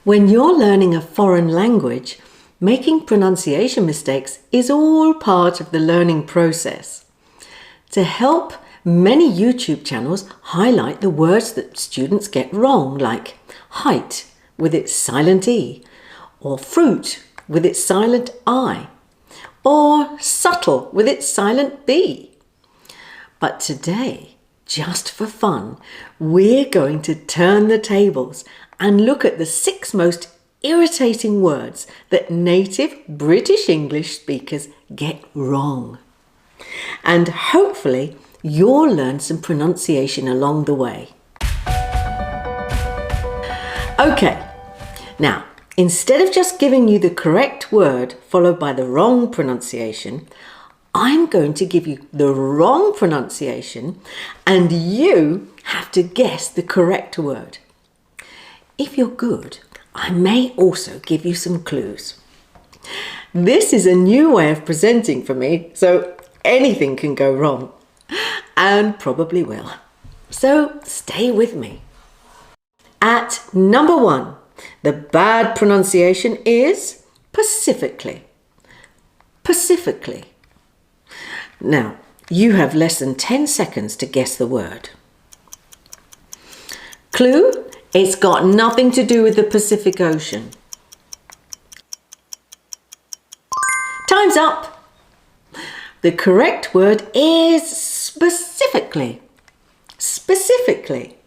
When you're learning a foreign language, making pronunciation mistakes is all part of the learning process. To help, many YouTube channels highlight the words that students get wrong, like height with its silent E, or fruit with its silent I, or subtle with its silent B. But today, just for fun, we're going to turn the tables and look at the 6 most irritating words that native British English speakers get wrong. And hopefully you'll learn some pronunciation along the way. Okay, now instead of just giving you the correct word followed by the wrong pronunciation, I'm going to give you the wrong pronunciation and you have to guess the correct word. If you're good, I may also give you some clues. This is a new way of presenting for me, so anything can go wrong, and probably will. So stay with me. At number 1, the bad pronunciation is Pacifically. Pacifically. Now, you have less than 10 seconds to guess the word. Clue? It's got nothing to do with the Pacific Ocean. Time's up. The correct word is specifically. Specifically.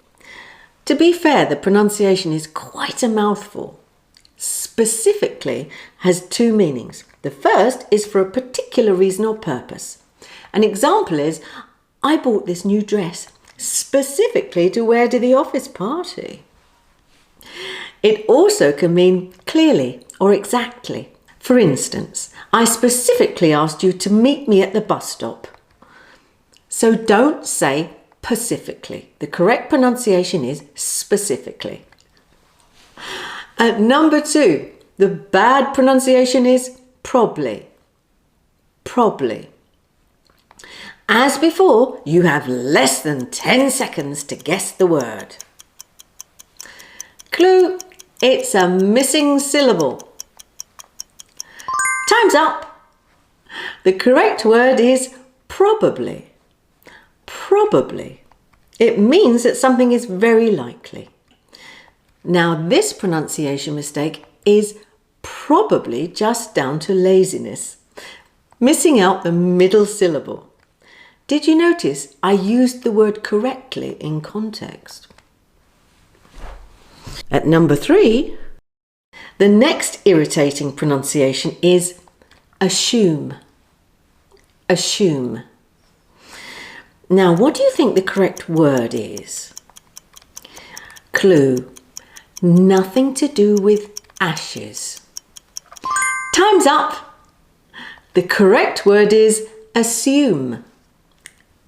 To be fair, the pronunciation is quite a mouthful. Specifically has 2 meanings. The first is for a particular reason or purpose. An example is, I bought this new dress specifically to wear to the office party. It also can mean clearly or exactly. For instance, I specifically asked you to meet me at the bus stop. So don't say pacifically. The correct pronunciation is specifically. At number 2, the bad pronunciation is probably. Probably. As before, you have less than 10 seconds to guess the word. Clue, it's a missing syllable. Time's up. The correct word is probably. Probably. It means that something is very likely. Now, this pronunciation mistake is probably just down to laziness, missing out the middle syllable. Did you notice I used the word correctly in context? At number 3, the next irritating pronunciation is assume. Assume. Now, what do you think the correct word is? Clue. Nothing to do with ashes. Time's up. The correct word is assume.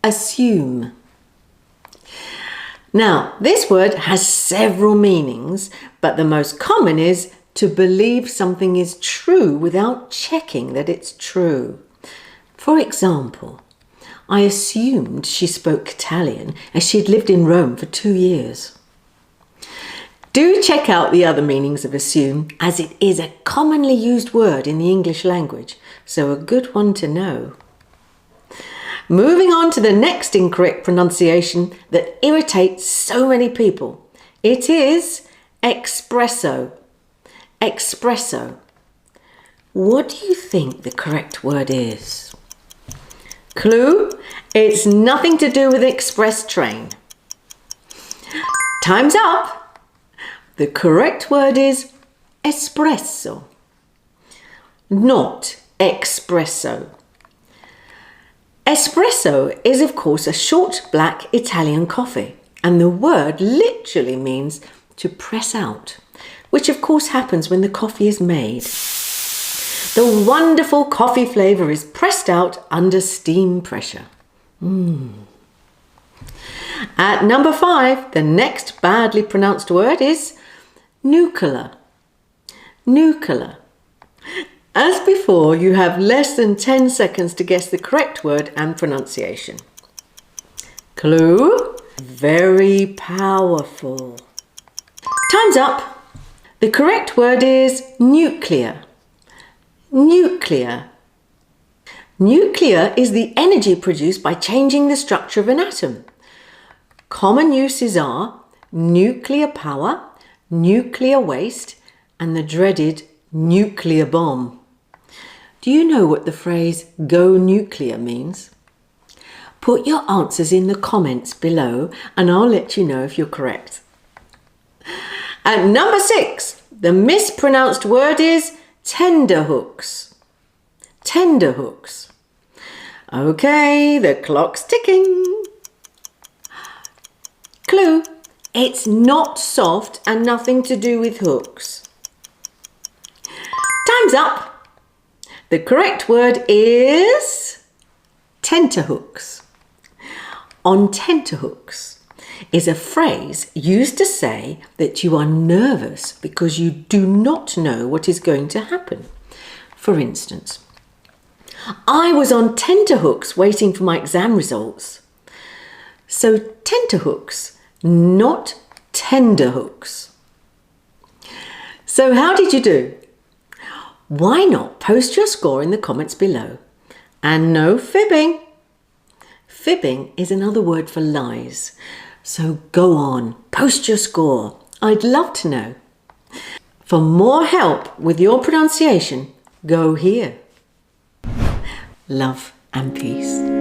Assume. Now, this word has several meanings, but the most common is to believe something is true without checking that it's true. For example, I assumed she spoke Italian as she'd lived in Rome for 2 years. Do check out the other meanings of assume, as it is a commonly used word in the English language, so a good one to know. Moving on to the next incorrect pronunciation that irritates so many people. It is espresso. Espresso. What do you think the correct word is? Clue? It's nothing to do with express train. Time's up. The correct word is espresso, not espresso. Espresso is, of course, a short black Italian coffee, and the word literally means to press out, which of course happens when the coffee is made. The wonderful coffee flavour is pressed out under steam pressure. At number 5, the next badly pronounced word is nuclear. Nuclear. As before, you have less than 10 seconds to guess the correct word and pronunciation. Clue? Very powerful. Time's up. The correct word is nuclear. Nuclear. Nuclear is the energy produced by changing the structure of an atom. Common uses are nuclear power, nuclear waste, and the dreaded nuclear bomb. Do you know what the phrase "go nuclear" means? Put your answers in the comments below and I'll let you know if you're correct. And number 6, the mispronounced word is tenterhooks. Tenterhooks. Okay, the clock's ticking. Clue, it's not soft and nothing to do with hooks. Time's up. The correct word is tenterhooks. On tenterhooks is a phrase used to say that you are nervous because you do not know what is going to happen. For instance, I was on tenterhooks waiting for my exam results. So tenterhooks, not tenderhooks. So how did you do? Why not post your score in the comments below? And no fibbing. Fibbing is another word for lies. So go on, post your score. I'd love to know. For more help with your pronunciation, go here. Love and peace.